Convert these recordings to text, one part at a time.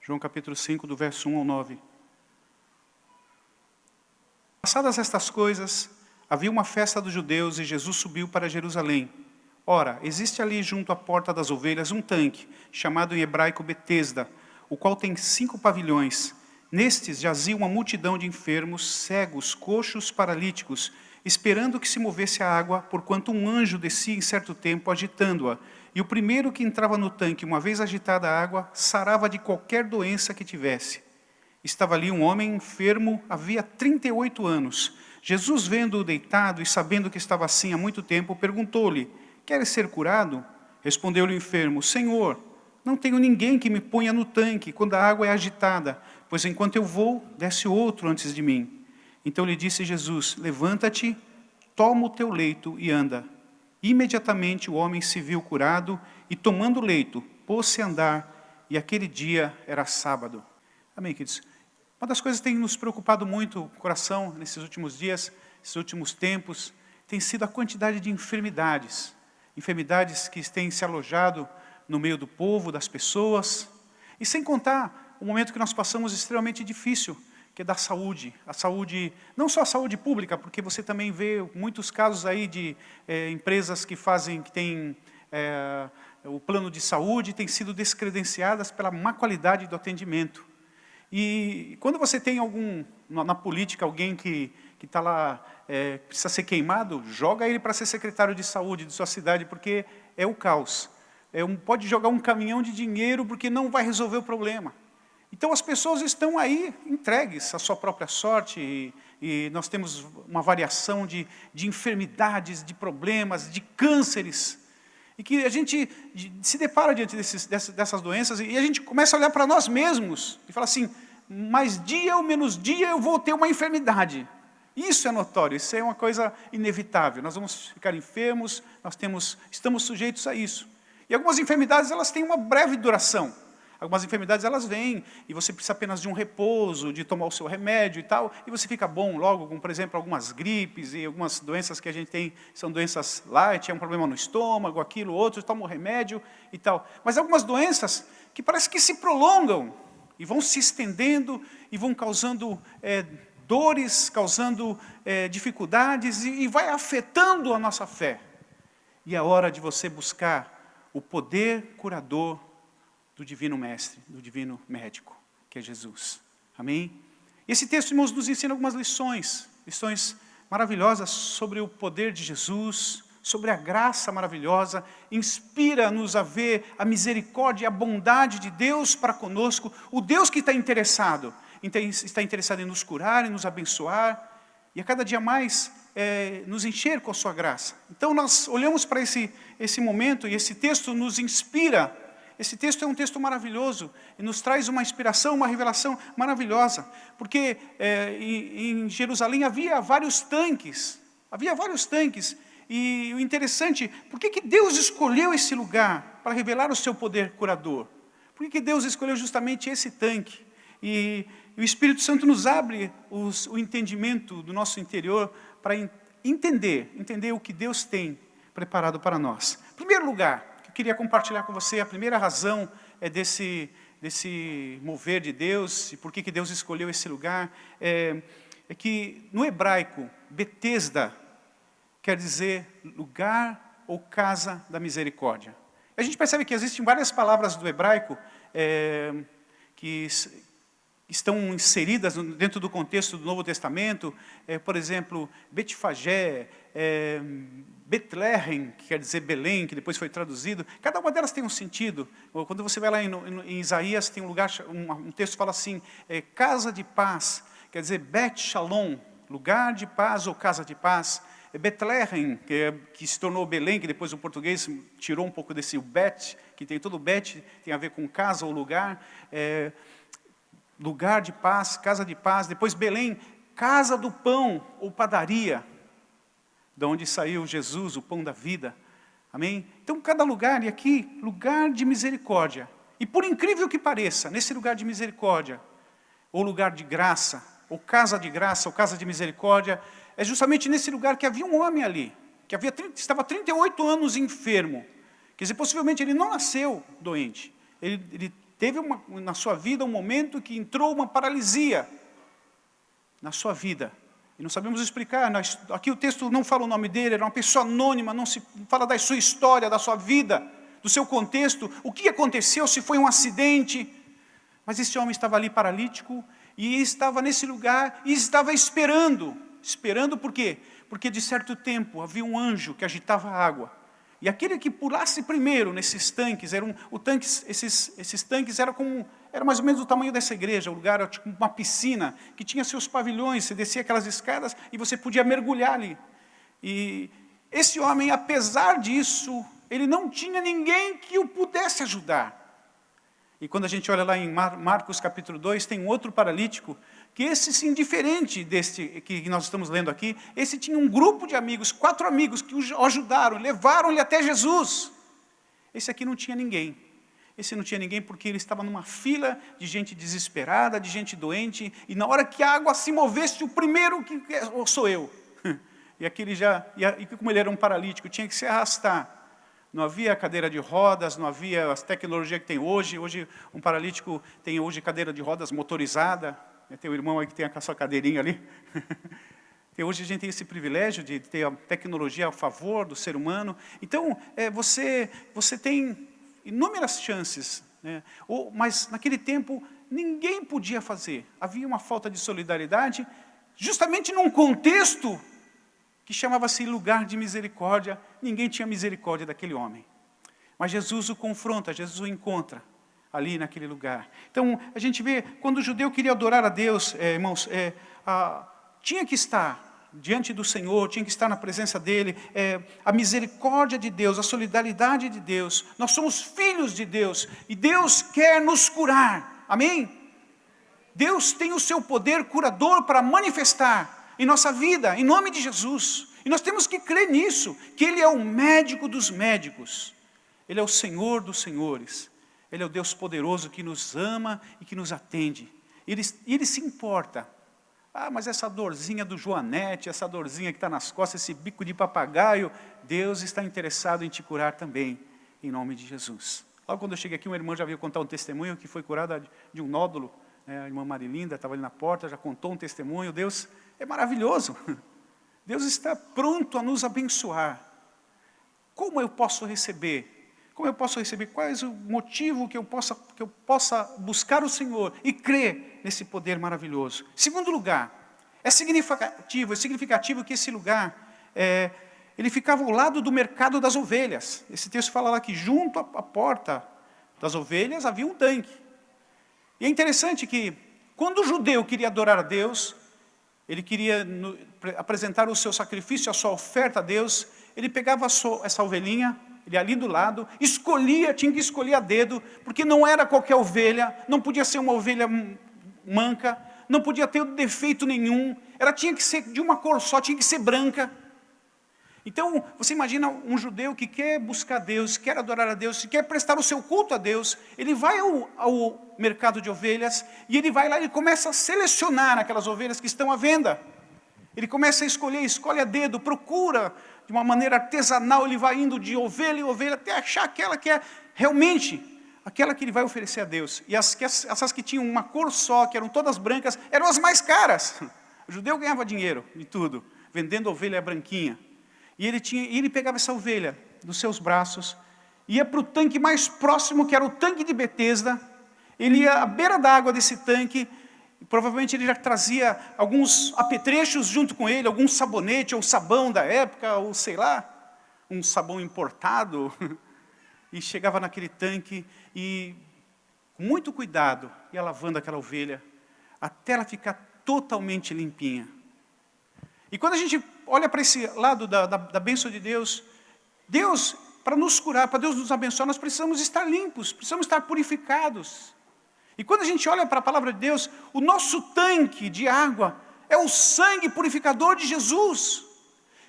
João capítulo 5, do verso 1 ao 9. Passadas estas coisas, havia uma festa dos judeus e Jesus subiu para Jerusalém. Ora, existe ali junto à porta das ovelhas um tanque, chamado em hebraico Betesda, o qual tem 5 pavilhões. Nestes jazia uma multidão de enfermos, cegos, coxos, paralíticos, esperando que se movesse a água, porquanto um anjo descia em certo tempo, agitando-a. E o primeiro que entrava no tanque, uma vez agitada a água, sarava de qualquer doença que tivesse. Estava ali um homem enfermo, havia 38 anos. Jesus, vendo-o deitado e sabendo que estava assim há muito tempo, perguntou-lhe: queres ser curado? Respondeu-lhe o enfermo: Senhor, não tenho ninguém que me ponha no tanque quando a água é agitada, pois enquanto eu vou, desce outro antes de mim. Então lhe disse Jesus: levanta-te, toma o teu leito e anda. Imediatamente o homem se viu curado e, tomando o leito, pôs-se a andar, e aquele dia era sábado. Amém, queridos? Uma das coisas que tem nos preocupado muito o coração nesses últimos dias, nesses últimos tempos, tem sido a quantidade de enfermidades. Enfermidades que têm se alojado no meio do povo, das pessoas. E sem contar o momento que nós passamos extremamente difícil, que é da saúde. A saúde, não só a saúde pública, porque você também vê muitos casos aí de empresas que têm o plano de saúde, têm sido descredenciadas pela má qualidade do atendimento. E quando você tem na política, alguém que está lá, precisa ser queimado, joga ele para ser secretário de saúde de sua cidade, porque é o caos. Pode jogar um caminhão de dinheiro, porque não vai resolver o problema. Então as pessoas estão aí entregues à sua própria sorte, e nós temos uma variação de enfermidades, de problemas, de cânceres, e que a gente se depara diante dessas doenças, e a gente começa a olhar para nós mesmos, e fala assim, mais dia ou menos dia eu vou ter uma enfermidade. Isso é notório, isso é uma coisa inevitável. Nós vamos ficar enfermos, estamos sujeitos a isso. E algumas enfermidades, elas têm uma breve duração. Algumas enfermidades, elas vêm, e você precisa apenas de um repouso, de tomar o seu remédio e tal, e você fica bom logo, como por exemplo, algumas gripes e algumas doenças que a gente tem, são doenças light, é um problema no estômago, aquilo, outro, toma o remédio e tal. Mas algumas doenças que parece que se prolongam, e vão se estendendo, e vão causando dores, causando dificuldades, e vai afetando a nossa fé. E é hora de você buscar o poder curador do divino mestre, do divino médico, que é Jesus. Amém? Esse texto, irmãos, nos ensina algumas lições maravilhosas sobre o poder de Jesus, sobre a graça maravilhosa, inspira-nos a ver a misericórdia e a bondade de Deus para conosco, o Deus que está interessado em nos curar, em nos abençoar, e a cada dia mais nos encher com a sua graça. Então nós olhamos para esse momento, e esse texto nos inspira. Esse texto é um texto maravilhoso, e nos traz uma inspiração, uma revelação maravilhosa, porque em Jerusalém havia vários tanques, e o interessante, por que Deus escolheu esse lugar para revelar o seu poder curador? Por que Deus escolheu justamente esse tanque? E o Espírito Santo nos abre o entendimento do nosso interior para entender o que Deus tem preparado para nós. Em primeiro lugar, queria compartilhar com você, a primeira razão desse mover de Deus, e por que Deus escolheu esse lugar, é que no hebraico, Betesda quer dizer lugar ou casa da misericórdia. A gente percebe que existem várias palavras do hebraico que estão inseridas dentro do contexto do Novo Testamento, por exemplo, Betfagé, Betlehem, que quer dizer Belém, que depois foi traduzido. Cada uma delas tem um sentido. Quando você vai lá em Isaías, tem um texto que fala assim, casa de paz, quer dizer Bet Shalom, lugar de paz ou casa de paz. Betlehem, que se tornou Belém, que depois o português tirou um pouco desse Bet, que tem todo o Bet, tem a ver com casa ou lugar, lugar de paz, casa de paz. Depois Belém, casa do pão ou padaria, de onde saiu Jesus, o pão da vida. Amém? Então, cada lugar, e aqui, lugar de misericórdia. E por incrível que pareça, nesse lugar de misericórdia, ou lugar de graça, ou casa de graça, ou casa de misericórdia, é justamente nesse lugar que havia um homem ali, que estava 38 anos enfermo. Quer dizer, possivelmente ele não nasceu doente. Ele teve na sua vida um momento que entrou uma paralisia na sua vida. E não sabemos explicar, aqui o texto não fala o nome dele, era uma pessoa anônima, não se fala da sua história, da sua vida, do seu contexto, o que aconteceu, se foi um acidente. Mas esse homem estava ali paralítico, e estava nesse lugar, e estava esperando. Esperando por quê? Porque de certo tempo havia um anjo que agitava a água. E aquele que pulasse primeiro nesses tanques, esses tanques eram mais ou menos do tamanho dessa igreja, o lugar era tipo uma piscina, que tinha seus pavilhões, você descia aquelas escadas e você podia mergulhar ali. E esse homem, apesar disso, ele não tinha ninguém que o pudesse ajudar. E quando a gente olha lá em Marcos capítulo 2, tem um outro paralítico, que esse sim, diferente deste que nós estamos lendo aqui, esse tinha um grupo de amigos, 4 amigos que o ajudaram, levaram-lhe até Jesus. Esse aqui não tinha ninguém. Esse não tinha ninguém porque ele estava numa fila de gente desesperada, de gente doente, e na hora que a água se movesse, o primeiro que sou eu. E aquele e como ele era um paralítico, tinha que se arrastar. Não havia cadeira de rodas, não havia as tecnologias que tem hoje. Hoje um paralítico tem hoje cadeira de rodas motorizada. Tem um irmão aí que tem a sua cadeirinha ali. Hoje a gente tem esse privilégio de ter a tecnologia a favor do ser humano. Então, você tem inúmeras chances, né? Mas naquele tempo ninguém podia fazer. Havia uma falta de solidariedade, justamente num contexto que chamava-se lugar de misericórdia. Ninguém tinha misericórdia daquele homem. Mas Jesus o confronta, Jesus o encontra ali naquele lugar. Então, a gente vê, quando o judeu queria adorar a Deus, irmãos, tinha que estar diante do Senhor, tinha que estar na presença dEle, a misericórdia de Deus, a solidariedade de Deus. Nós somos filhos de Deus, e Deus quer nos curar, amém? Deus tem o seu poder curador para manifestar em nossa vida, em nome de Jesus. E nós temos que crer nisso, que Ele é o médico dos médicos, Ele é o Senhor dos senhores. Ele é o Deus poderoso que nos ama e que nos atende. Ele se importa. Mas essa dorzinha do Joanete, essa dorzinha que está nas costas, esse bico de papagaio, Deus está interessado em te curar também, em nome de Jesus. Logo quando eu cheguei aqui, uma irmã já veio contar um testemunho que foi curada de um nódulo. A irmã Marilinda estava ali na porta, já contou um testemunho. Deus é maravilhoso. Deus está pronto a nos abençoar. Como eu posso receber? Como eu posso receber? Qual é o motivo que eu possa buscar o Senhor e crer nesse poder maravilhoso? Segundo lugar, é significativo que esse lugar, ele ficava ao lado do mercado das ovelhas. Esse texto fala lá que junto à porta das ovelhas havia um tanque. E é interessante que, quando o judeu queria adorar a Deus, ele queria apresentar o seu sacrifício, a sua oferta a Deus, ele pegava essa ovelhinha, ele ali do lado, tinha que escolher a dedo, porque não era qualquer ovelha, não podia ser uma ovelha manca, não podia ter defeito nenhum, tinha que ser de uma cor só, tinha que ser branca. Então, você imagina um judeu que quer buscar Deus, quer adorar a Deus, quer prestar o seu culto a Deus, ele vai ao mercado de ovelhas, e ele vai lá e começa a selecionar aquelas ovelhas que estão à venda. Ele começa a escolhe a dedo, procura de uma maneira artesanal, ele vai indo de ovelha em ovelha, até achar aquela que é realmente aquela que ele vai oferecer a Deus. E essas que tinham uma cor só, que eram todas brancas, eram as mais caras. O judeu ganhava dinheiro de tudo, vendendo ovelha branquinha. E ele pegava essa ovelha nos seus braços, ia para o tanque mais próximo, que era o tanque de Betesda. Ele ia à beira da água desse tanque, e provavelmente ele já trazia alguns apetrechos junto com ele, algum sabonete ou sabão da época, ou sei lá, um sabão importado. E chegava naquele tanque e, com muito cuidado, ia lavando aquela ovelha, até ela ficar totalmente limpinha. E quando a gente olha para esse lado da bênção de Deus, para nos curar, para Deus nos abençoar, nós precisamos estar limpos, precisamos estar purificados. E quando a gente olha para a palavra de Deus, o nosso tanque de água é o sangue purificador de Jesus.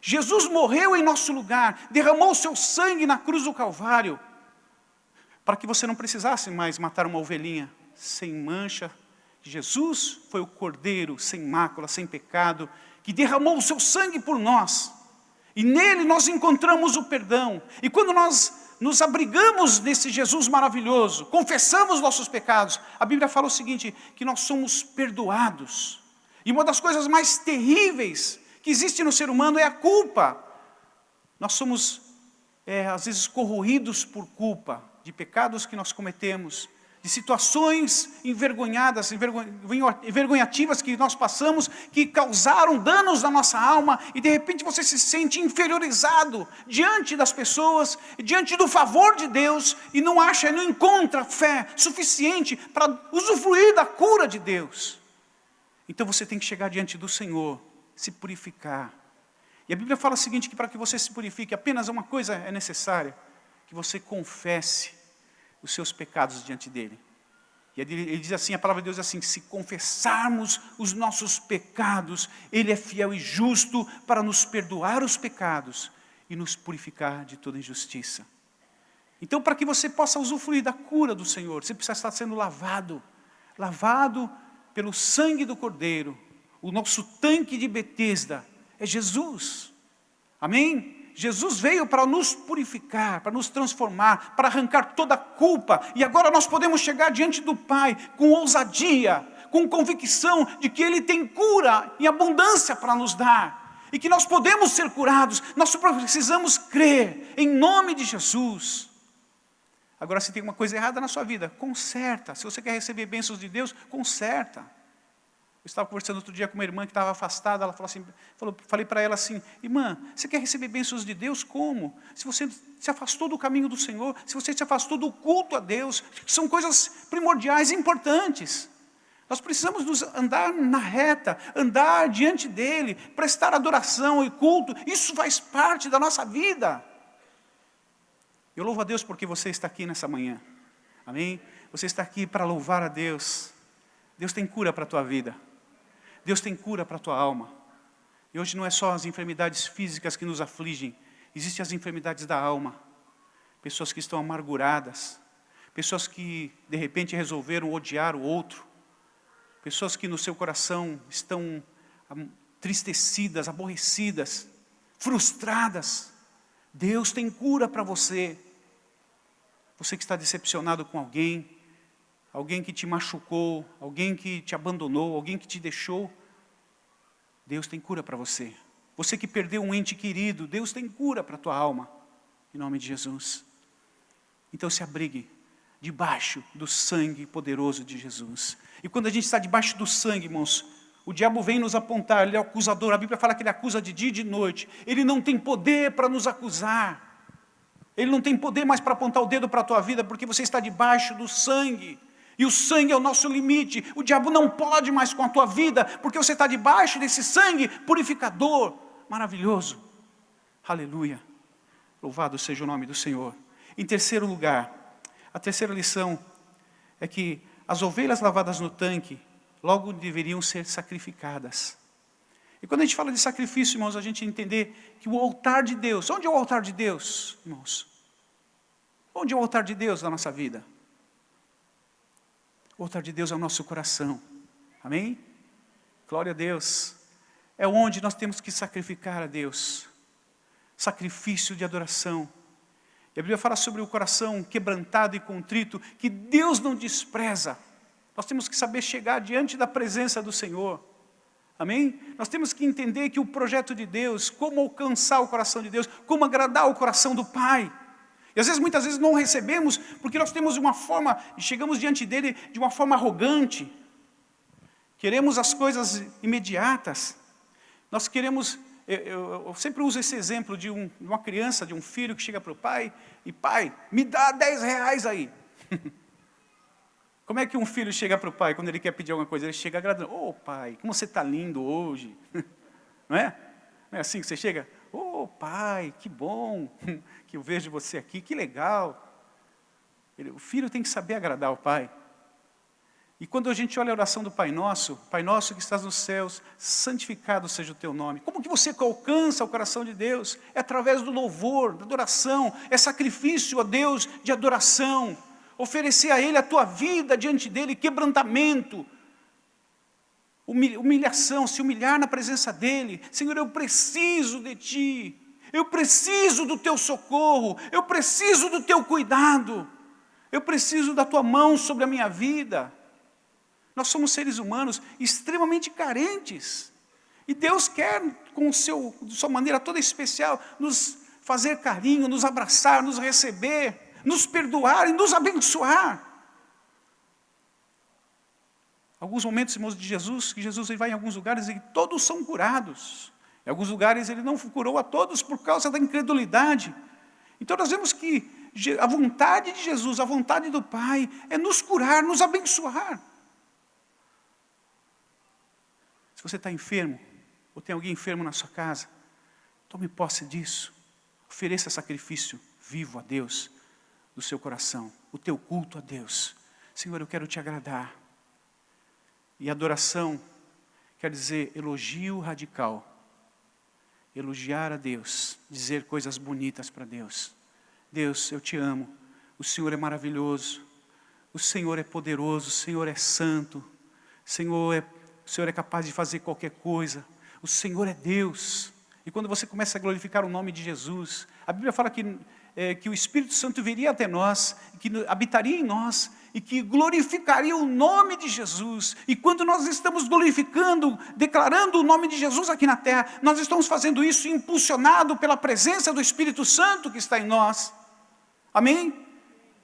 Jesus morreu em nosso lugar, derramou o seu sangue na cruz do Calvário, para que você não precisasse mais matar uma ovelhinha sem mancha. Jesus foi o cordeiro sem mácula, sem pecado, que derramou o seu sangue por nós. E nele nós encontramos o perdão. E quando nós nos abrigamos nesse Jesus maravilhoso, confessamos nossos pecados, a Bíblia fala o seguinte, que nós somos perdoados. E uma das coisas mais terríveis que existe no ser humano é a culpa. Nós somos, às vezes, corroídos por culpa, de pecados que nós cometemos, de situações envergonhadas, envergonhativas que nós passamos, que causaram danos na nossa alma, e de repente você se sente inferiorizado diante das pessoas, diante do favor de Deus, e não encontra fé suficiente para usufruir da cura de Deus. Então você tem que chegar diante do Senhor, se purificar. E a Bíblia fala o seguinte, que para que você se purifique, apenas uma coisa é necessária, que você confesse os seus pecados diante dele. E ele diz assim, a palavra de Deus diz assim, se confessarmos os nossos pecados, ele é fiel e justo para nos perdoar os pecados e nos purificar de toda injustiça. Então, para que você possa usufruir da cura do Senhor, você precisa estar sendo lavado pelo sangue do Cordeiro. O nosso tanque de Betesda é Jesus. Amém? Jesus veio para nos purificar, para nos transformar, para arrancar toda a culpa. E agora nós podemos chegar diante do Pai com ousadia, com convicção de que Ele tem cura em abundância para nos dar. E que nós podemos ser curados, nós precisamos crer em nome de Jesus. Agora, se tem uma coisa errada na sua vida, conserta. Se você quer receber bênçãos de Deus, conserta. Eu estava conversando outro dia com uma irmã que estava afastada, ela falou assim, falei para ela assim, irmã, você quer receber bênçãos de Deus? Como? Se você se afastou do caminho do Senhor, se você se afastou do culto a Deus, são coisas primordiais e importantes. Nós precisamos andar na reta, andar diante dEle, prestar adoração e culto, isso faz parte da nossa vida. Eu louvo a Deus porque você está aqui nessa manhã, amém? Você está aqui para louvar a Deus. Deus tem cura para a tua vida. Deus tem cura para a tua alma. E hoje não é só as enfermidades físicas que nos afligem. Existem as enfermidades da alma. Pessoas que estão amarguradas. Pessoas que, de repente, resolveram odiar o outro. Pessoas que no seu coração estão entristecidas, aborrecidas, frustradas. Deus tem cura para você. Você que está decepcionado com alguém, alguém que te machucou, alguém que te abandonou, alguém que te deixou, Deus tem cura para você. Você que perdeu um ente querido, Deus tem cura para a tua alma, em nome de Jesus. Então se abrigue debaixo do sangue poderoso de Jesus. E quando a gente está debaixo do sangue, irmãos, o diabo vem nos apontar, ele é o acusador, a Bíblia fala que ele acusa de dia e de noite, ele não tem poder para nos acusar, ele não tem poder mais para apontar o dedo para a tua vida, porque você está debaixo do sangue. E o sangue é o nosso limite. O diabo não pode mais com a tua vida, porque você está debaixo desse sangue purificador, maravilhoso. Aleluia. Louvado seja o nome do Senhor. Em terceiro lugar, a terceira lição é que as ovelhas lavadas no tanque logo deveriam ser sacrificadas. E quando a gente fala de sacrifício, irmãos, a gente entender que o altar de Deus, onde é o altar de Deus, irmãos? Onde é o altar de Deus na nossa vida? O altar de Deus é o nosso coração, amém? Glória a Deus, é onde nós temos que sacrificar a Deus, sacrifício de adoração. E a Bíblia fala sobre o coração quebrantado e contrito, que Deus não despreza. Nós temos que saber chegar diante da presença do Senhor, amém? Nós temos que entender que o projeto de Deus, como alcançar o coração de Deus, como agradar o coração do Pai. E às vezes, muitas vezes não recebemos, porque nós temos uma forma, e chegamos diante dele de uma forma arrogante. Queremos as coisas imediatas. Nós queremos, eu sempre uso esse exemplo de uma criança, de um filho que chega para o pai, e pai, me dá 10 reais aí. Como é que um filho chega para o pai quando ele quer pedir alguma coisa? Ele chega agradando, ô pai, como você está lindo hoje. Não é? Não é assim que você chega? Ô pai, que bom que eu vejo você aqui, que legal. O filho tem que saber agradar o pai. E quando a gente olha a oração do Pai Nosso que estás nos céus, santificado seja o teu nome. Como que você alcança o coração de Deus? É através do louvor, da adoração, é sacrifício a Deus de adoração. Oferecer a Ele a tua vida diante dEle, quebrantamento, humilhação, se humilhar na presença dEle. Senhor, eu preciso de Ti. Eu preciso do teu socorro, eu preciso do teu cuidado, eu preciso da tua mão sobre a minha vida. Nós somos seres humanos extremamente carentes. E Deus quer, de sua maneira toda especial, nos fazer carinho, nos abraçar, nos receber, nos perdoar e nos abençoar. Alguns momentos, irmãos, de Jesus, que Jesus vai em alguns lugares e todos são curados. Em alguns lugares ele não curou a todos por causa da incredulidade. Então nós vemos que a vontade de Jesus, a vontade do Pai, é nos curar, nos abençoar. Se você está enfermo, ou tem alguém enfermo na sua casa, tome posse disso. Ofereça sacrifício vivo a Deus, do seu coração, o teu culto a Deus. Senhor, eu quero te agradar. E adoração quer dizer elogio radical. Elogiar a Deus, dizer coisas bonitas para Deus. Deus, eu te amo, o Senhor é maravilhoso, o Senhor é poderoso, o Senhor é santo, o Senhor é capaz de fazer qualquer coisa, o Senhor é Deus. E quando você começa a glorificar o nome de Jesus, a Bíblia fala que o Espírito Santo viria até nós, que habitaria em nós, e que glorificaria o nome de Jesus. E quando nós estamos glorificando, declarando o nome de Jesus aqui na terra, nós estamos fazendo isso impulsionado pela presença do Espírito Santo que está em nós. Amém?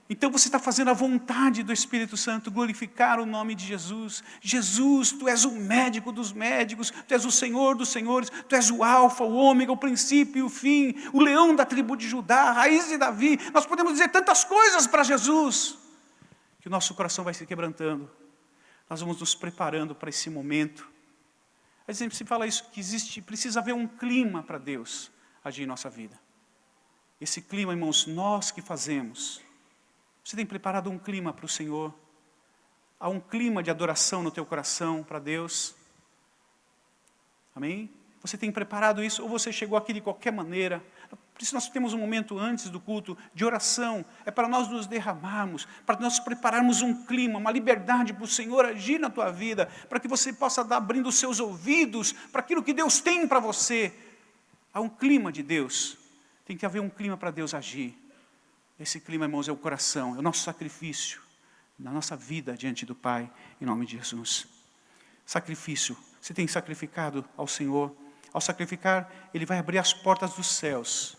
Então você está fazendo a vontade do Espírito Santo, glorificar o nome de Jesus. Jesus, tu és o médico dos médicos, tu és o Senhor dos senhores, tu és o alfa, o ômega, o princípio e o fim, o leão da tribo de Judá, a raiz de Davi. Nós podemos dizer tantas coisas para Jesus, que o nosso coração vai se quebrantando. Nós vamos nos preparando para esse momento. A gente sempre fala isso, que precisa haver um clima para Deus agir em nossa vida. Esse clima, irmãos, nós que fazemos. Você tem preparado um clima para o Senhor? Há um clima de adoração no teu coração para Deus? Amém? Você tem preparado isso? Ou você chegou aqui de qualquer maneira? Por isso nós temos um momento antes do culto de oração. É para nós nos derramarmos, para nós prepararmos um clima, uma liberdade para o Senhor agir na tua vida, para que você possa estar abrindo os seus ouvidos para aquilo que Deus tem para você. Há um clima de Deus. Tem que haver um clima para Deus agir. Esse clima, irmãos, é o coração, é o nosso sacrifício, na nossa vida diante do Pai, em nome de Jesus. Sacrifício, você tem sacrificado ao Senhor. Ao sacrificar, Ele vai abrir as portas dos céus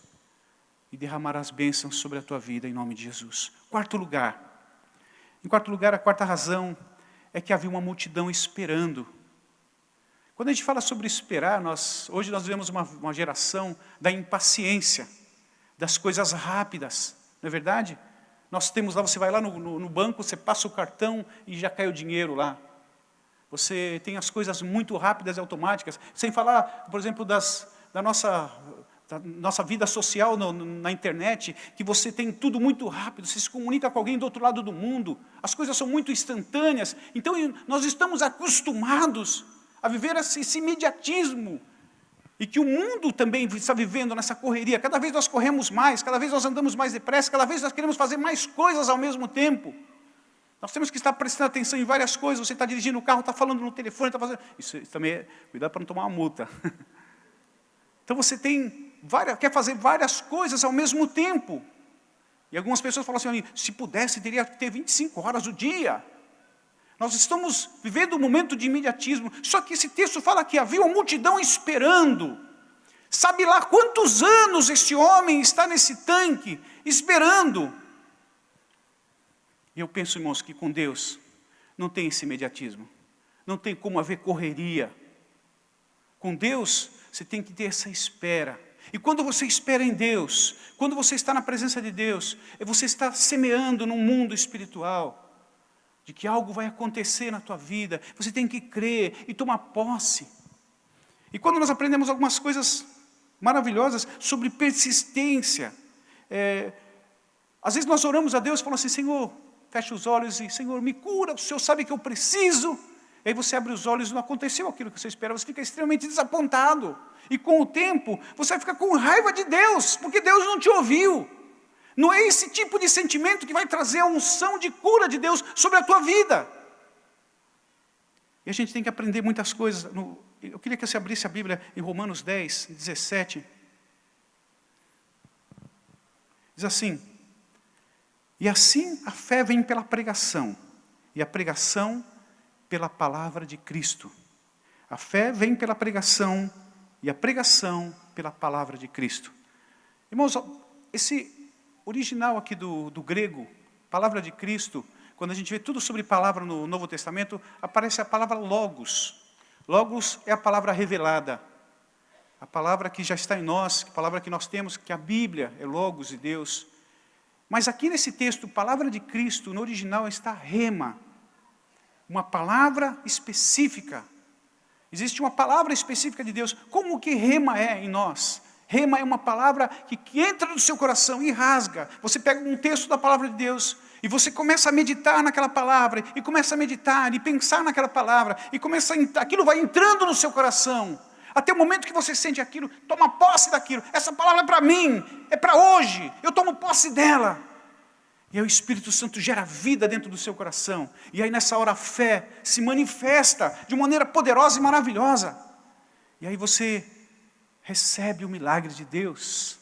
e derramar as bênçãos sobre a tua vida, em nome de Jesus. Quarto lugar. Em quarto lugar, a quarta razão é que havia uma multidão esperando. Quando a gente fala sobre esperar, hoje nós vivemos uma geração da impaciência, das coisas rápidas. Não é verdade? Nós temos lá, você vai lá no banco, você passa o cartão e já cai o dinheiro lá. Você tem as coisas muito rápidas e automáticas. Sem falar, por exemplo, da nossa vida social na internet, que você tem tudo muito rápido, você se comunica com alguém do outro lado do mundo. As coisas são muito instantâneas. Então, nós estamos acostumados a viver esse imediatismo. E que o mundo também está vivendo nessa correria. Cada vez nós corremos mais, cada vez nós andamos mais depressa, cada vez nós queremos fazer mais coisas ao mesmo tempo. Nós temos que estar prestando atenção em várias coisas. Você está dirigindo o carro, está falando no telefone, está fazendo... Isso também é... Cuidado para não tomar uma multa. Então você quer fazer várias coisas ao mesmo tempo. E algumas pessoas falam assim, se pudesse, teria que ter 25 horas do dia. Nós estamos vivendo um momento de imediatismo. Só que esse texto fala que havia uma multidão esperando. Sabe lá quantos anos esse homem está nesse tanque, esperando. E eu penso, irmãos, que com Deus não tem esse imediatismo. Não tem como haver correria. Com Deus, você tem que ter essa espera. E quando você espera em Deus, quando você está na presença de Deus, você está semeando num mundo espiritual, de que algo vai acontecer na tua vida. Você tem que crer e tomar posse. E quando nós aprendemos algumas coisas maravilhosas sobre persistência, às vezes nós oramos a Deus e falamos assim, Senhor, fecha os olhos e, Senhor, me cura, o Senhor sabe que eu preciso. E aí você abre os olhos e não aconteceu aquilo que você esperava, você fica extremamente desapontado. E com o tempo, você vai ficar com raiva de Deus, porque Deus não te ouviu. Não é esse tipo de sentimento que vai trazer a unção de cura de Deus sobre a tua vida. E a gente tem que aprender muitas coisas. Eu queria que você abrisse a Bíblia em Romanos 10, 17. Diz assim: e assim a fé vem pela pregação, e a pregação pela palavra de Cristo. A fé vem pela pregação, e a pregação pela palavra de Cristo. Irmãos, esse original aqui do grego, palavra de Cristo, quando a gente vê tudo sobre palavra no Novo Testamento, aparece a palavra logos. Logos é a palavra revelada. A palavra que já está em nós, a palavra que nós temos, que a Bíblia é logos de Deus. Mas aqui nesse texto, palavra de Cristo, no original está rema. Uma palavra específica. Existe uma palavra específica de Deus. Como que rema é em nós? Rema é uma palavra que entra no seu coração e rasga. Você pega um texto da palavra de Deus e você começa a meditar naquela palavra, e começa a meditar e pensar naquela palavra, e aquilo vai entrando no seu coração. Até o momento que você sente aquilo, toma posse daquilo. Essa palavra é para mim, é para hoje, eu tomo posse dela. E aí o Espírito Santo gera vida dentro do seu coração. E aí nessa hora a fé se manifesta de maneira poderosa e maravilhosa. E aí você recebe o milagre de Deus.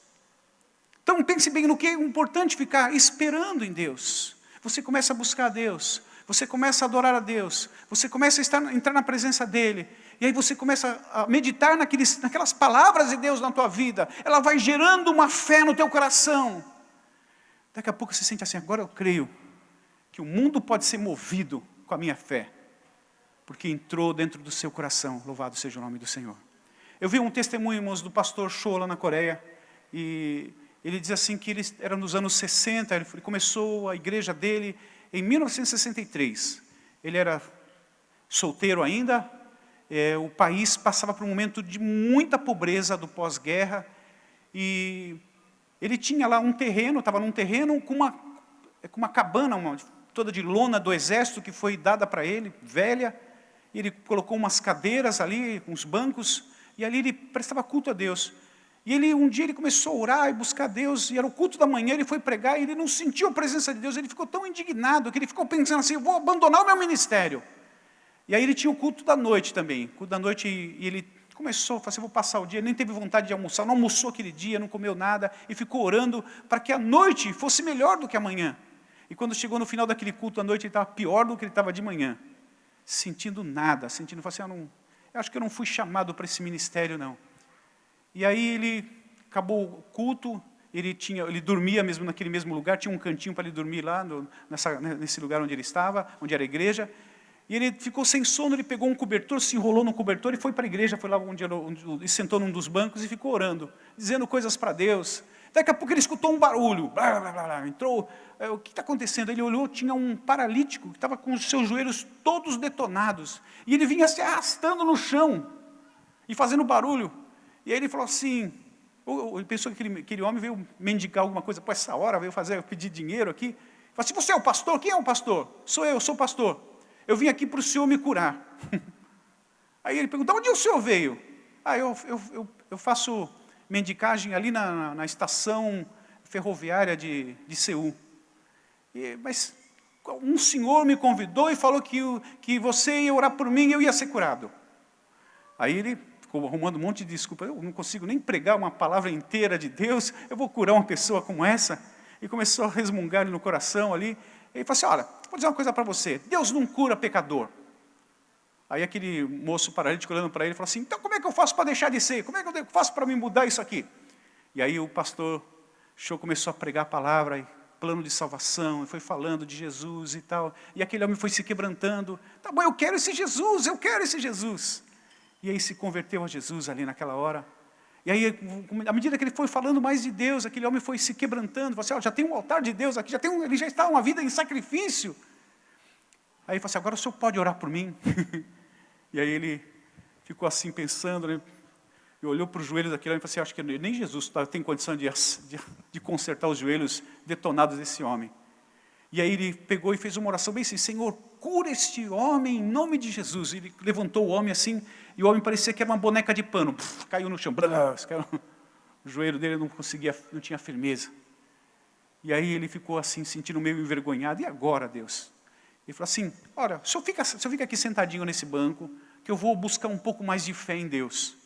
Então pense bem no que é importante ficar esperando em Deus. Você começa a buscar a Deus. Você começa a adorar a Deus. Você começa a entrar na presença dEle. E aí você começa a meditar naquelas palavras de Deus na tua vida. Ela vai gerando uma fé no teu coração. Daqui a pouco você sente assim: agora eu creio que o mundo pode ser movido com a minha fé. Porque entrou dentro do seu coração. Louvado seja o nome do Senhor. Eu vi um testemunho, irmãos, do pastor Cho lá na Coreia. E ele diz assim que ele era nos anos 60. Ele começou a igreja dele em 1963. Ele era solteiro ainda. O país passava por um momento de muita pobreza do pós-guerra. E ele tinha lá um terreno, estava num terreno com uma cabana toda de lona do exército que foi dada para ele, velha. Ele colocou umas cadeiras ali, uns bancos, e ali ele prestava culto a Deus. E um dia ele começou a orar e buscar Deus, e era o culto da manhã, ele foi pregar, e ele não sentiu a presença de Deus. Ele ficou tão indignado que ele ficou pensando assim: eu vou abandonar o meu ministério. E aí ele tinha o culto da noite também. Culto da noite, e ele começou a falar assim: vou passar o dia. Ele nem teve vontade de almoçar, não almoçou aquele dia, não comeu nada, e ficou orando para que a noite fosse melhor do que a manhã. E quando chegou no final daquele culto à noite, ele estava pior do que ele estava de manhã. Sentindo nada, falou assim: eu acho que eu não fui chamado para esse ministério, não. E aí ele acabou o culto, ele dormia mesmo naquele mesmo lugar, tinha um cantinho para ele dormir lá, nesse lugar onde ele estava, onde era a igreja. E ele ficou sem sono, ele pegou um cobertor, se enrolou no cobertor e foi para a igreja, foi lá e sentou num dos bancos e ficou orando, dizendo coisas para Deus. Daqui a pouco ele escutou um barulho, blá, blá, blá, blá, entrou, o que está acontecendo? Ele olhou, tinha um paralítico que estava com os seus joelhos todos detonados, e ele vinha se arrastando no chão, e fazendo barulho. E aí ele falou assim, ele pensou que aquele homem veio mendigar alguma coisa, por essa hora, veio pedir dinheiro aqui. Ele falou assim: você é o pastor? Quem é o pastor? Sou eu, sou o pastor. Eu vim aqui para o senhor me curar. Aí ele perguntou: onde o senhor veio? Eu faço mendicagem ali na estação ferroviária de Seul. Mas um senhor me convidou e falou que você ia orar por mim e eu ia ser curado. Aí ele ficou arrumando um monte de desculpa. Eu não consigo nem pregar uma palavra inteira de Deus, eu vou curar uma pessoa como essa? E começou a resmungar no coração ali. Ele falou assim: olha, vou dizer uma coisa para você, Deus não cura pecador. Aí aquele moço paralítico olhando para ele falou assim: então como é que eu faço para deixar de ser? Como é que eu faço para me mudar isso aqui? E aí o pastor Cho começou a pregar a palavra, e plano de salvação, e foi falando de Jesus e tal. E aquele homem foi se quebrantando. Tá bom, eu quero esse Jesus, eu quero esse Jesus. E aí se converteu a Jesus ali naquela hora. E aí, à medida que ele foi falando mais de Deus, aquele homem foi se quebrantando. Falou assim: já tem um altar de Deus aqui, ele já está uma vida em sacrifício. Aí ele falou assim: agora o senhor pode orar por mim? E aí ele ficou assim pensando, né? E olhou para os joelhos daquele homem e falou assim: acho que nem Jesus tem condição de consertar os joelhos detonados desse homem. E aí ele pegou e fez uma oração bem assim: Senhor, cura este homem em nome de Jesus. E ele levantou o homem assim, e o homem parecia que era uma boneca de pano. Caiu no chão. O joelho dele não tinha firmeza. E aí ele ficou assim, sentindo meio envergonhado. E agora, Deus? Ele falou assim: olha, se eu ficar aqui sentadinho nesse banco, que eu vou buscar um pouco mais de fé em Deus.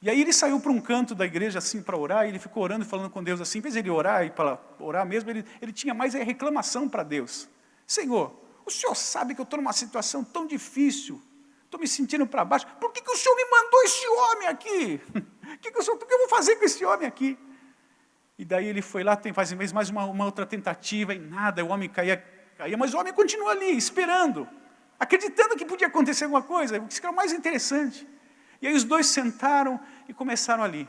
E aí ele saiu para um canto da igreja assim para orar, e ele ficou orando e falando com Deus assim. Em vez de ele orar, e para orar mesmo, ele tinha mais reclamação para Deus. Senhor, o Senhor sabe que eu estou numa situação tão difícil, estou me sentindo para baixo, por que o Senhor me mandou esse homem aqui? O que eu vou fazer com esse homem aqui? E daí ele foi lá, faz mais uma outra tentativa, e nada, o homem caía, mas o homem continua ali, esperando, acreditando que podia acontecer alguma coisa. Isso que era o mais interessante. E aí os dois sentaram e começaram ali.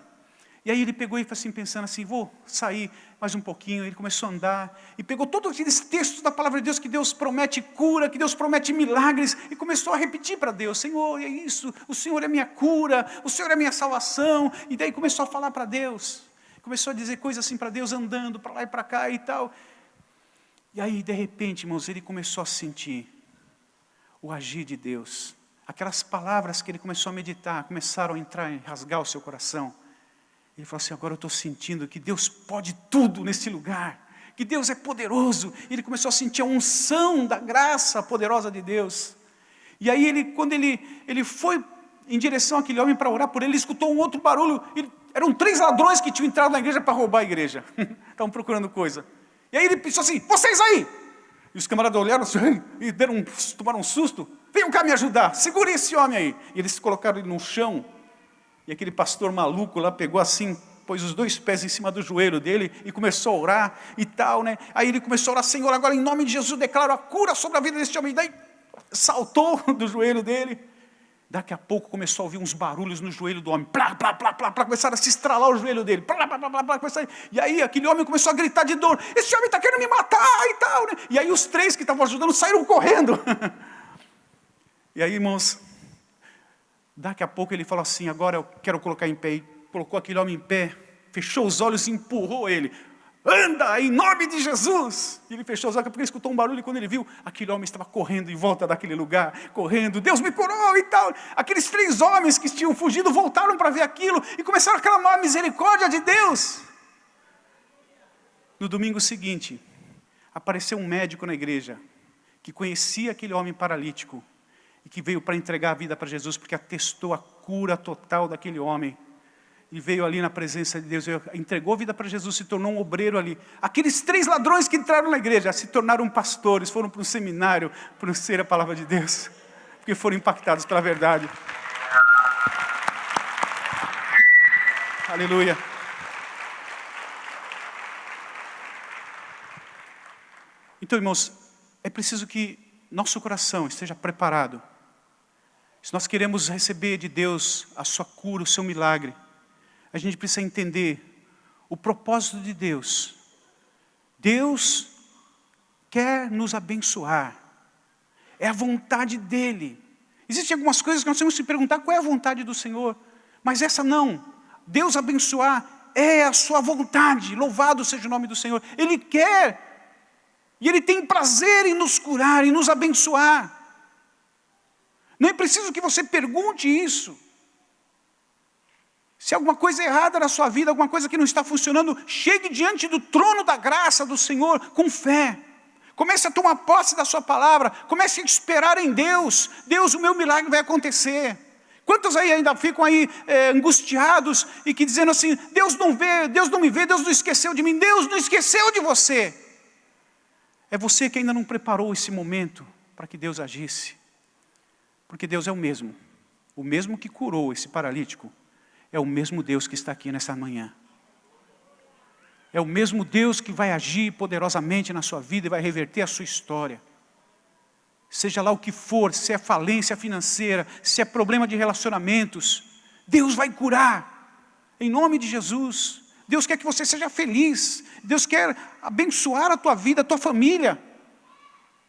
E aí ele pegou e foi assim, pensando assim, vou sair mais um pouquinho. Ele começou a andar e pegou todos aqueles textos da palavra de Deus, que Deus promete cura, que Deus promete milagres, e começou a repetir para Deus: Senhor, é isso, o Senhor é minha cura, o Senhor é minha salvação. E daí começou a falar para Deus, começou a dizer coisas assim para Deus, andando para lá e para cá e tal. E aí de repente, irmãos, ele começou a sentir o agir de Deus. Aquelas palavras que ele começou a meditar, começaram a entrar e rasgar o seu coração. Ele falou assim: agora eu estou sentindo que Deus pode tudo nesse lugar, que Deus é poderoso. Ele começou a sentir a unção da graça poderosa de Deus. E aí quando ele foi em direção àquele homem para orar por ele, escutou um outro barulho. Eram 3 ladrões que tinham entrado na igreja para roubar a igreja. Estavam procurando coisa. E aí ele pensou assim: vocês aí! E os camaradas olharam assim, e tomaram um susto. Venham cá me ajudar, segurem esse homem aí. E eles colocaram ele no chão. E aquele pastor maluco lá pegou assim, pôs os 2 pés em cima do joelho dele e começou a orar e tal, né? Aí ele começou a orar: Senhor, agora em nome de Jesus declaro a cura sobre a vida desse homem. E daí saltou do joelho dele. Daqui a pouco começou a ouvir uns barulhos no joelho do homem. Plá, plá, plá, plá, plá, começaram a se estralar o joelho dele. Plá, plá, plá, plá, plá, começaram... E aí aquele homem começou a gritar de dor: esse homem está querendo me matar e tal, né? E aí os 3 que estavam ajudando saíram correndo. E aí, irmãos, daqui a pouco ele falou assim: agora eu quero colocar em pé. E colocou aquele homem em pé, fechou os olhos e empurrou ele. Anda, em nome de Jesus. E ele fechou os olhos porque ele escutou um barulho, e quando ele viu, aquele homem estava correndo em volta daquele lugar, correndo: Deus me curou e tal. Aqueles 3 homens que tinham fugido voltaram para ver aquilo e começaram a clamar a misericórdia de Deus. No domingo seguinte, apareceu um médico na igreja que conhecia aquele homem paralítico e que veio para entregar a vida para Jesus, porque atestou a cura total daquele homem. E veio ali na presença de Deus, entregou a vida para Jesus, se tornou um obreiro ali. Aqueles 3 ladrões que entraram na igreja se tornaram pastores, foram para um seminário para conhecer a palavra de Deus, porque foram impactados pela verdade. Aleluia. Então, irmãos, é preciso que nosso coração esteja preparado. Se nós queremos receber de Deus a sua cura, o seu milagre, a gente precisa entender o propósito de Deus. Deus quer nos abençoar. É a vontade dEle. Existem algumas coisas que nós temos que se perguntar qual é a vontade do Senhor. Mas essa não. Deus abençoar é a sua vontade. Louvado seja o nome do Senhor. Ele quer. E Ele tem prazer em nos curar, em nos abençoar. Não é preciso que você pergunte isso. Se alguma coisa é errada na sua vida, alguma coisa que não está funcionando, chegue diante do trono da graça do Senhor com fé. Comece a tomar posse da sua palavra. Comece a esperar em Deus. Deus, o meu milagre vai acontecer. Quantos aí ainda ficam aí angustiados e que dizendo assim: Deus não vê, Deus não me vê, Deus não esqueceu de mim. Deus não esqueceu de você. É você que ainda não preparou esse momento para que Deus agisse. Porque Deus é o mesmo que curou esse paralítico. É o mesmo Deus que está aqui nessa manhã. É o mesmo Deus que vai agir poderosamente na sua vida e vai reverter a sua história. Seja lá o que for, se é falência financeira, se é problema de relacionamentos, Deus vai curar. Em nome de Jesus. Deus quer que você seja feliz. Deus quer abençoar a tua vida, a tua família.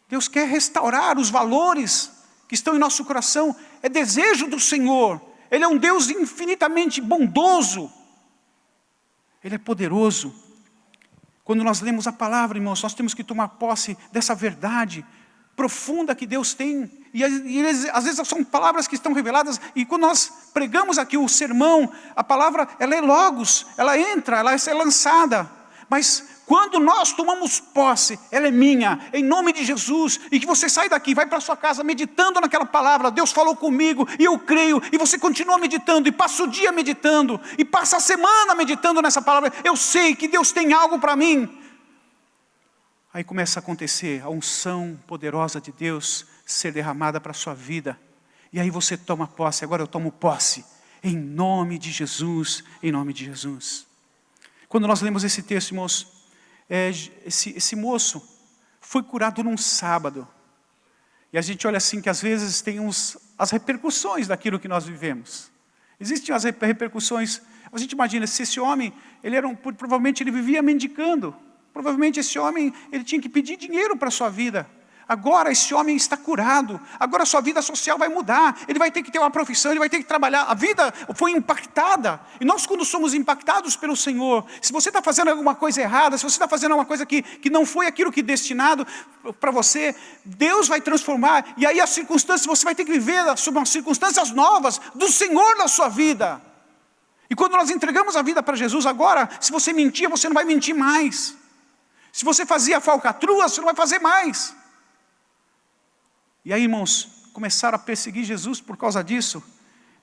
Deus quer restaurar os valores que estão em nosso coração. É desejo do Senhor. Ele é um Deus infinitamente bondoso. Ele é poderoso. Quando nós lemos a palavra, irmãos, nós temos que tomar posse dessa verdade profunda que Deus tem. E às vezes são palavras que estão reveladas. E quando nós pregamos aqui o sermão, a palavra, ela é logos, ela entra, ela é lançada. Mas quando nós tomamos posse, ela é minha, em nome de Jesus, e que você sai daqui, vai para sua casa meditando naquela palavra, Deus falou comigo, e eu creio, e você continua meditando, e passa o dia meditando, e passa a semana meditando nessa palavra, eu sei que Deus tem algo para mim. Aí começa a acontecer, a unção poderosa de Deus ser derramada para a sua vida, e aí você toma posse. Agora eu tomo posse, em nome de Jesus, em nome de Jesus. Quando nós lemos esse texto, irmãos, esse moço foi curado num sábado. E a gente olha assim que às vezes tem as repercussões daquilo que nós vivemos. Existem as repercussões. A gente imagina, se esse homem, provavelmente ele vivia mendicando. Provavelmente esse homem, ele tinha que pedir dinheiro para a sua vida. Agora esse homem está curado, agora a sua vida social vai mudar, ele vai ter que ter uma profissão, ele vai ter que trabalhar, a vida foi impactada, e nós quando somos impactados pelo Senhor, se você está fazendo alguma coisa errada, se você está fazendo alguma coisa que não foi aquilo que destinado para você, Deus vai transformar, e aí as circunstâncias, você vai ter que viver sob as circunstâncias novas do Senhor na sua vida. E quando nós entregamos a vida para Jesus, agora, se você mentia, você não vai mentir mais. Se você fazia falcatrua, você não vai fazer mais. E aí, irmãos, começaram a perseguir Jesus por causa disso.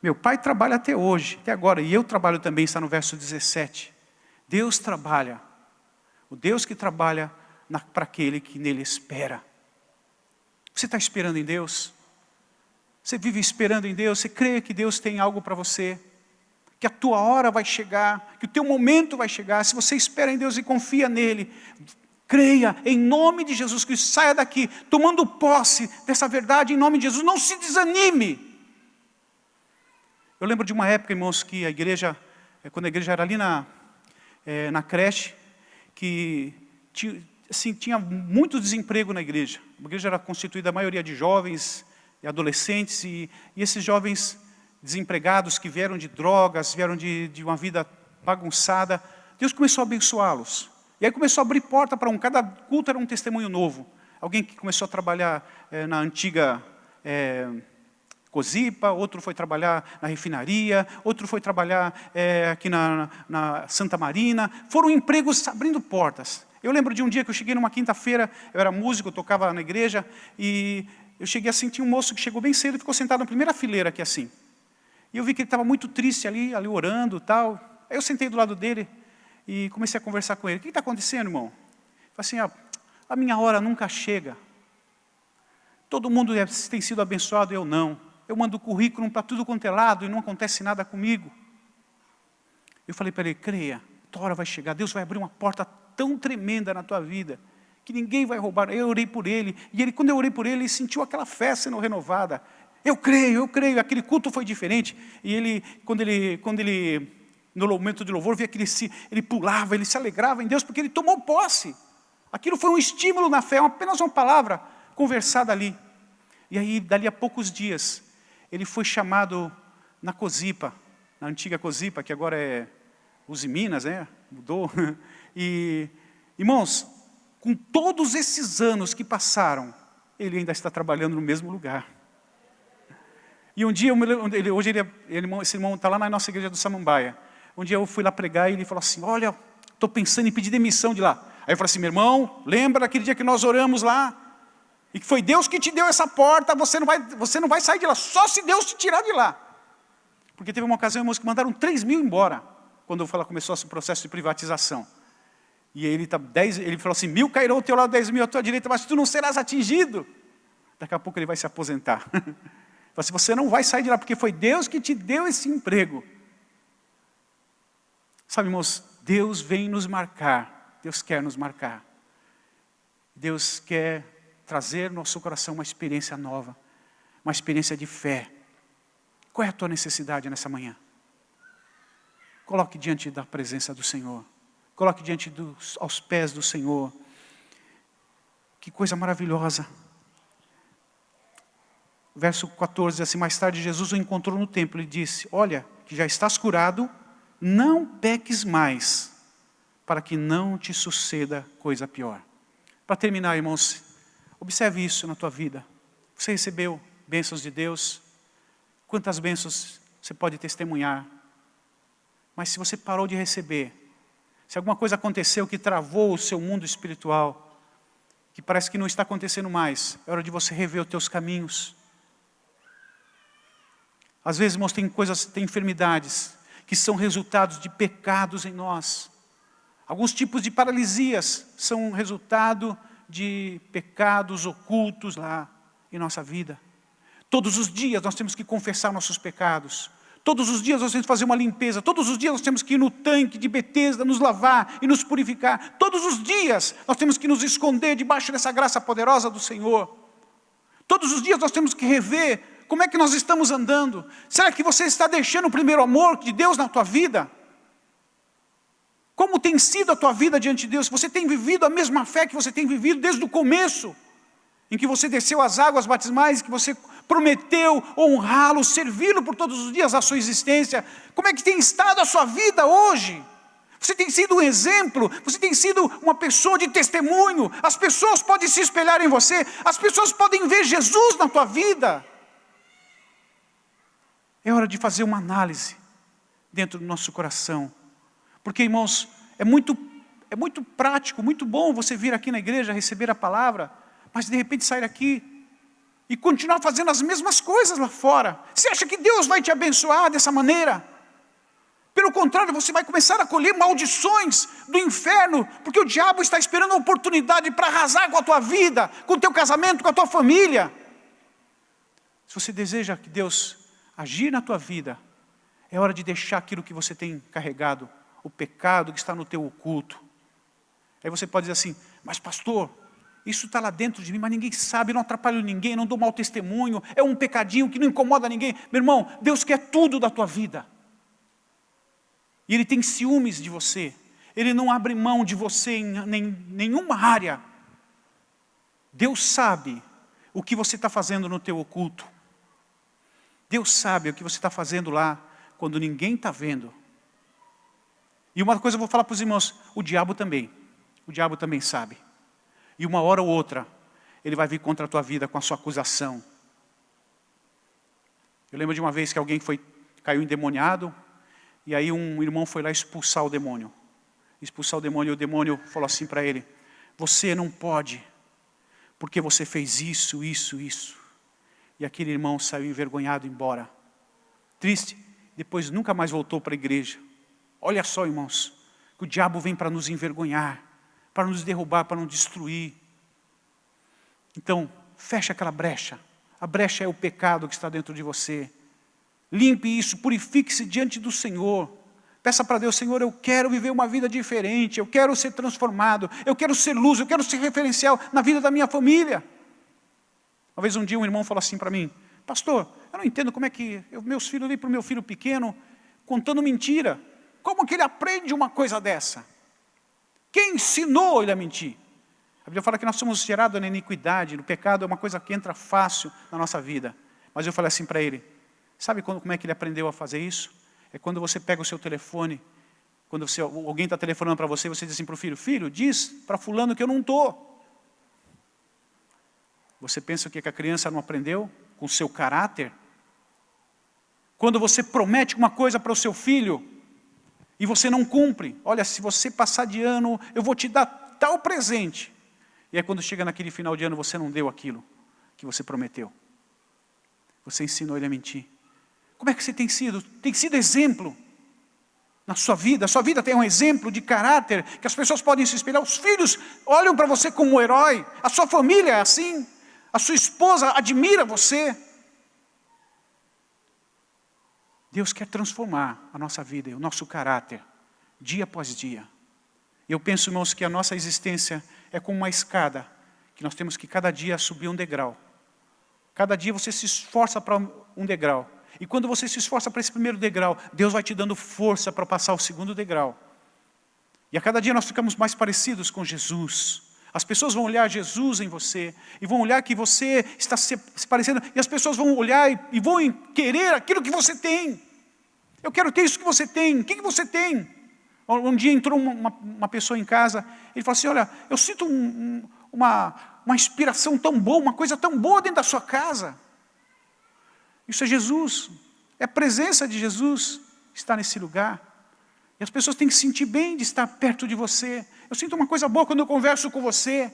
Meu pai trabalha até hoje, até agora, e eu trabalho também, está no verso 17. Deus trabalha, o Deus que trabalha para aquele que nele espera. Você está esperando em Deus? Você vive esperando em Deus? Você crê que Deus tem algo para você? Que a tua hora vai chegar, que o teu momento vai chegar? Se você espera em Deus e confia nele, creia em nome de Jesus Cristo, saia daqui tomando posse dessa verdade em nome de Jesus, não se desanime. Eu lembro de uma época, irmãos, que a igreja, quando a igreja era ali na creche, que tinha muito desemprego na igreja. A igreja era constituída a maioria de jovens e adolescentes, e esses jovens desempregados que vieram de drogas, vieram de uma vida bagunçada, Deus começou a abençoá-los. E aí começou a abrir porta para cada culto era um testemunho novo. Alguém que começou a trabalhar na antiga Cozipa, outro foi trabalhar na refinaria, outro foi trabalhar aqui na Santa Marina. Foram empregos abrindo portas. Eu lembro de um dia que eu cheguei numa quinta-feira, eu era músico, eu tocava na igreja, e eu cheguei assim, tinha um moço que chegou bem cedo e ficou sentado na primeira fileira aqui assim. E eu vi que ele estava muito triste ali orando e tal. Aí eu sentei do lado dele, e comecei a conversar com ele. O que está acontecendo, irmão? Ele falou assim, a minha hora nunca chega. Todo mundo tem sido abençoado, eu não. Eu mando currículo para tudo quanto é lado e não acontece nada comigo. Eu falei para ele, creia, a tua hora vai chegar. Deus vai abrir uma porta tão tremenda na tua vida, que ninguém vai roubar. Eu orei por ele, e quando eu orei por ele, ele sentiu aquela fé sendo renovada. Eu creio, aquele culto foi diferente. E ele, quando ele no momento de louvor, via que ele pulava, ele se alegrava em Deus, porque ele tomou posse. Aquilo foi um estímulo na fé, apenas uma palavra conversada ali. E aí, dali a poucos dias, ele foi chamado na Cozipa, na antiga Cozipa, que agora é Uzi Minas, mudou. E, irmãos, com todos esses anos que passaram, ele ainda está trabalhando no mesmo lugar. E um dia, hoje esse irmão está lá na nossa igreja do Samambaia. Um dia eu fui lá pregar e ele falou assim, olha, estou pensando em pedir demissão de lá. Aí eu falei assim, meu irmão, lembra daquele dia que nós oramos lá? E que foi Deus que te deu essa porta, você não vai sair de lá, só se Deus te tirar de lá. Porque teve uma ocasião, irmãos, que mandaram 3.000 embora, quando começou esse processo de privatização. E ele falou assim, 1.000 cairão ao teu lado, 10.000 à tua direita, mas tu não serás atingido. Daqui a pouco ele vai se aposentar. Falou assim, você não vai sair de lá, porque foi Deus que te deu esse emprego. Sabe, irmãos, Deus vem nos marcar, Deus quer nos marcar. Deus quer trazer no nosso coração uma experiência nova, uma experiência de fé. Qual é a tua necessidade nessa manhã? Coloque diante da presença do Senhor, coloque diante aos pés do Senhor. Que coisa maravilhosa. Verso 14, assim, mais tarde Jesus o encontrou no templo e disse, olha, que já estás curado, não peques mais, para que não te suceda coisa pior. Para terminar, irmãos, observe isso na tua vida. Você recebeu bênçãos de Deus? Quantas bênçãos você pode testemunhar? Mas se você parou de receber, Se alguma coisa aconteceu que travou o seu mundo espiritual, que parece que não está acontecendo mais, é hora de você rever os teus caminhos. Às vezes, irmãos, tem enfermidades que são resultados de pecados em nós. Alguns tipos de paralisias são resultado de pecados ocultos lá em nossa vida. Todos os dias nós temos que confessar nossos pecados. Todos os dias nós temos que fazer uma limpeza. Todos os dias nós temos que ir no tanque de Betesda, nos lavar e nos purificar. Todos os dias nós temos que nos esconder debaixo dessa graça poderosa do Senhor. Todos os dias nós temos que rever como é que nós estamos andando. Será que você está deixando o primeiro amor de Deus na tua vida? Como tem sido a tua vida diante de Deus? Você tem vivido a mesma fé que você tem vivido desde o começo, em que você desceu as águas batismais, que você prometeu honrá-lo, servi-lo por todos os dias da sua existência. Como é que tem estado a sua vida hoje? Você tem sido um exemplo, você tem sido uma pessoa de testemunho. As pessoas podem se espelhar em você, as pessoas podem ver Jesus na tua vida. É hora de fazer uma análise dentro do nosso coração. Porque, irmãos, é muito prático, muito bom você vir aqui na igreja, receber a palavra, mas de repente sair aqui e continuar fazendo as mesmas coisas lá fora. Você acha que Deus vai te abençoar dessa maneira? Pelo contrário, você vai começar a colher maldições do inferno, porque o diabo está esperando a oportunidade para arrasar com a tua vida, com o teu casamento, com a tua família. Se você deseja que Deus agir na tua vida, é hora de deixar aquilo que você tem carregado, o pecado que está no teu oculto. Aí você pode dizer assim, mas pastor, isso está lá dentro de mim, mas ninguém sabe, não atrapalho ninguém, não dou mau testemunho, é um pecadinho que não incomoda ninguém. Meu irmão, Deus quer tudo da tua vida. E Ele tem ciúmes de você. Ele não abre mão de você em nenhuma área. Deus sabe o que você está fazendo no teu oculto. Deus sabe o que você está fazendo lá, quando ninguém está vendo. E uma coisa eu vou falar para os irmãos, o diabo também sabe. E uma hora ou outra, ele vai vir contra a tua vida com a sua acusação. Eu lembro de uma vez que alguém caiu endemoniado, e aí um irmão foi lá expulsar o demônio. E o demônio falou assim para ele, você não pode, porque você fez isso. E aquele irmão saiu envergonhado embora. Triste, depois nunca mais voltou para a igreja. Olha só, irmãos, que o diabo vem para nos envergonhar, para nos derrubar, para nos destruir. Então, fecha aquela brecha. A brecha é o pecado que está dentro de você. Limpe isso, purifique-se diante do Senhor. Peça para Deus, Senhor, eu quero viver uma vida diferente, eu quero ser transformado, eu quero ser luz, eu quero ser referencial na vida da minha família. Uma vez um dia um irmão falou assim para mim, pastor, eu não entendo como é que meus filhos, eu olhei para o meu filho pequeno, contando mentira. Como que ele aprende uma coisa dessa? Quem ensinou ele a mentir? A Bíblia fala que nós somos gerados na iniquidade, no pecado é uma coisa que entra fácil na nossa vida. Mas eu falei assim para ele, sabe como é que ele aprendeu a fazer isso? É quando você pega o seu telefone, quando alguém está telefonando para você, você diz assim para o filho, filho, diz para fulano que eu não estou. Você pensa que a criança não aprendeu com o seu caráter? Quando você promete uma coisa para o seu filho, e você não cumpre, olha, se você passar de ano, eu vou te dar tal presente. E aí quando chega naquele final de ano, você não deu aquilo que você prometeu. Você ensinou ele a mentir. Como é que você tem sido? Tem sido exemplo na sua vida. A sua vida tem um exemplo de caráter, que as pessoas podem se espelhar. Os filhos olham para você como um herói. A sua família é assim. A sua esposa admira você. Deus quer transformar a nossa vida e o nosso caráter, dia após dia. Eu penso, irmãos, que a nossa existência é como uma escada, que nós temos que cada dia subir um degrau. Cada dia você se esforça para um degrau. E quando você se esforça para esse primeiro degrau, Deus vai te dando força para passar o segundo degrau. E a cada dia nós ficamos mais parecidos com Jesus. As pessoas vão olhar Jesus em você, e vão olhar que você está se parecendo, e as pessoas vão olhar e vão querer aquilo que você tem. Eu quero ter isso que você tem. O que você tem? Um dia entrou uma pessoa em casa, ele falou assim, olha, eu sinto uma inspiração tão boa, uma coisa tão boa dentro da sua casa. Isso é Jesus, é a presença de Jesus que está nesse lugar. E as pessoas têm que se sentir bem de estar perto de você. Eu sinto uma coisa boa quando eu converso com você.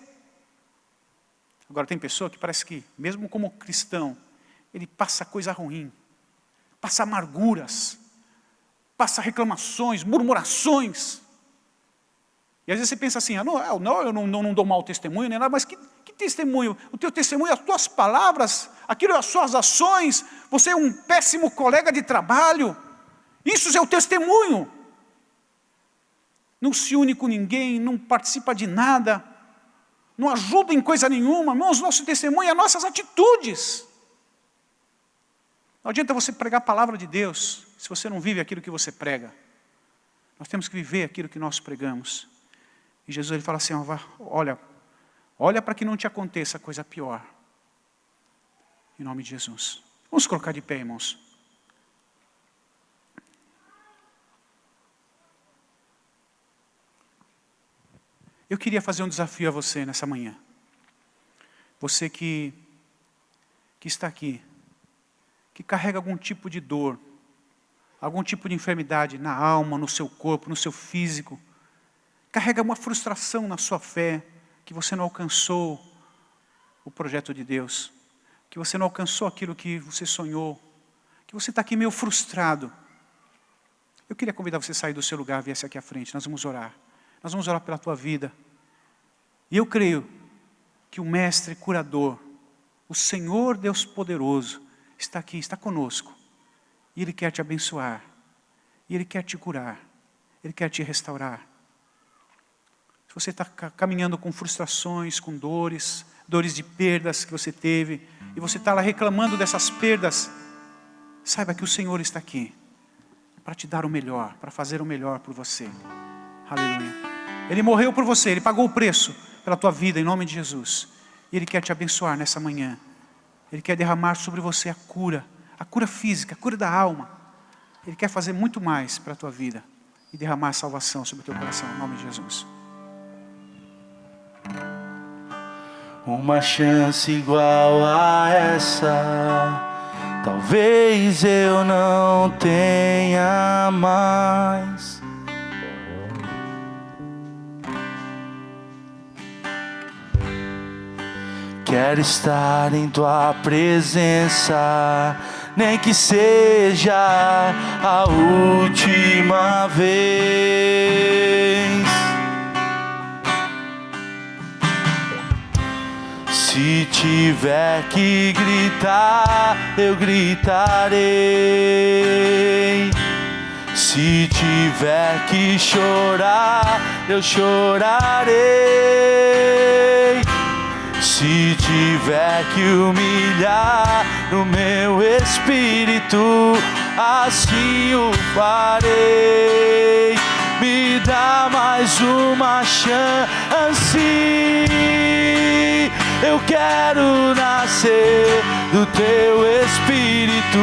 Agora tem pessoa que parece que, mesmo como cristão, ele passa coisa ruim, passa amarguras, passa reclamações, murmurações. E às vezes você pensa assim, eu não dou mau testemunho, nem nada, mas que testemunho? O teu testemunho, as tuas palavras, aquilo, as suas ações, você é um péssimo colega de trabalho. Isso é o testemunho. Não se une com ninguém, não participa de nada, não ajuda em coisa nenhuma. Irmãos, nosso testemunho é as nossas atitudes. Não adianta você pregar a palavra de Deus, se você não vive aquilo que você prega. Nós temos que viver aquilo que nós pregamos. E Jesus ele fala assim, olha para que não te aconteça coisa pior. Em nome de Jesus. Vamos colocar de pé, irmãos. Eu queria fazer um desafio a você nessa manhã. Você que está aqui, que carrega algum tipo de dor, algum tipo de enfermidade na alma, no seu corpo, no seu físico, carrega uma frustração na sua fé, que você não alcançou o projeto de Deus, que você não alcançou aquilo que você sonhou, que você está aqui meio frustrado. Eu queria convidar você a sair do seu lugar, viesse aqui à frente, nós vamos orar. Nós vamos orar pela tua vida. E eu creio que o Mestre curador, o Senhor Deus poderoso, está aqui, está conosco. E Ele quer te abençoar. E Ele quer te curar. Ele quer te restaurar. Se você está caminhando com frustrações, com dores de perdas que você teve, e você está lá reclamando dessas perdas, saiba que o Senhor está aqui para te dar o melhor, para fazer o melhor por você. Aleluia. Ele morreu por você, Ele pagou o preço pela tua vida, em nome de Jesus. E Ele quer te abençoar nessa manhã. Ele quer derramar sobre você a cura física, a cura da alma. Ele quer fazer muito mais para a tua vida e derramar a salvação sobre o teu coração, em nome de Jesus. Uma chance igual a essa, talvez eu não tenha mais. Quero estar em tua presença, nem que seja a última vez. Se tiver que gritar, eu gritarei. Se tiver que chorar, eu chorarei. Se tiver que humilhar no meu espírito, assim o farei. Me dá mais uma chance. Eu quero nascer do teu espírito.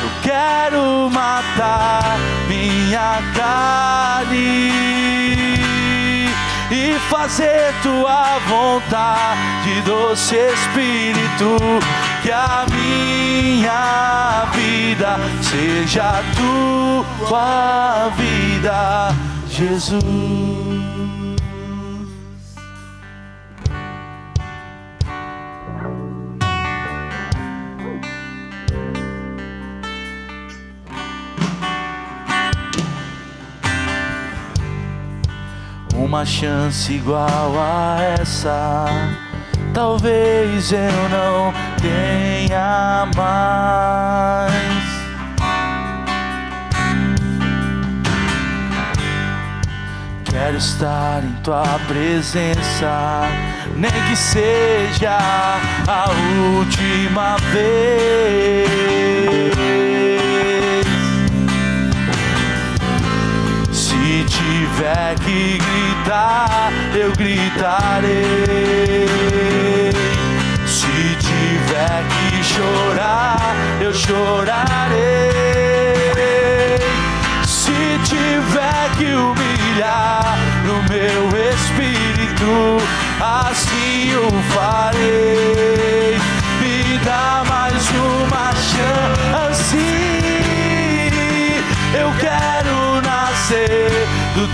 Eu quero matar minha carne e fazer tua vontade, doce Espírito. Que a minha vida seja a tua vida, Jesus. Uma chance igual a essa, talvez eu não tenha mais. Quero estar em tua presença, nem que seja a última vez. Se tiver que gritar, eu gritarei. Se tiver que chorar, eu chorarei. Se tiver que humilhar no meu espírito, assim o farei. Me dá mais uma chance.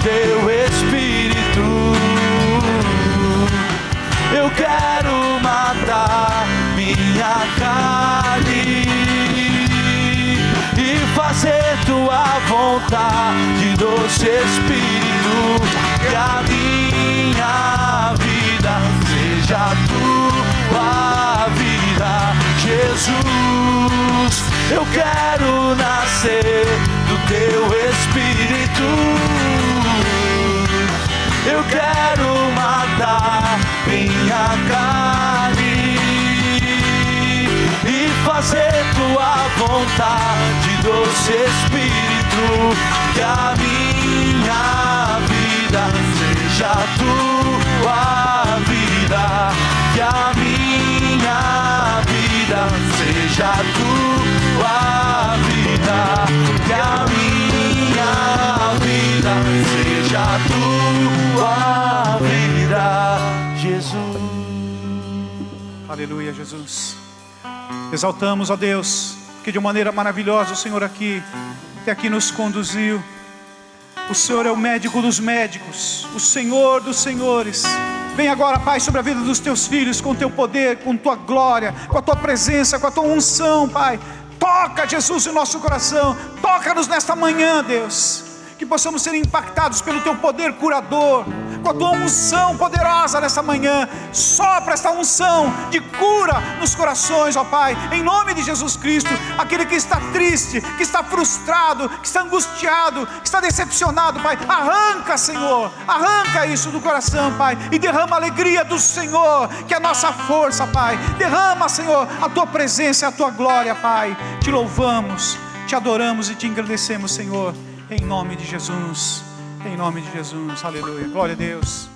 teu Espírito. Eu quero matar minha carne e fazer tua vontade, doce Espírito. Que a minha vida seja tua vida, Jesus. Eu quero nascer do teu Espírito. Eu quero matar minha carne e fazer tua vontade, doce Espírito. Que a minha vida seja tua vida. Que a minha vida seja tua vida. Que a minha vida seja tua vida, Jesus. Aleluia, Jesus. Exaltamos, ó Deus, que de maneira maravilhosa o Senhor até aqui nos conduziu. O Senhor é o médico dos médicos, o Senhor dos senhores. Vem agora, Pai, sobre a vida dos teus filhos, com teu poder, com tua glória, com a tua presença, com a tua unção, Pai. Toca, Jesus, em nosso coração. Toca-nos nesta manhã, Deus. Que possamos ser impactados pelo teu poder curador, com a tua unção poderosa nessa manhã. Sopra esta unção de cura nos corações, ó Pai, em nome de Jesus Cristo. Aquele que está triste, que está frustrado, que está angustiado, que está decepcionado, Pai, arranca, Senhor, arranca isso do coração, Pai, e derrama a alegria do Senhor, que é a nossa força, Pai. Derrama, Senhor, a tua presença e a tua glória, Pai. Te louvamos, te adoramos e te engrandecemos, Senhor, em nome de Jesus. Em nome de Jesus, aleluia, glória a Deus.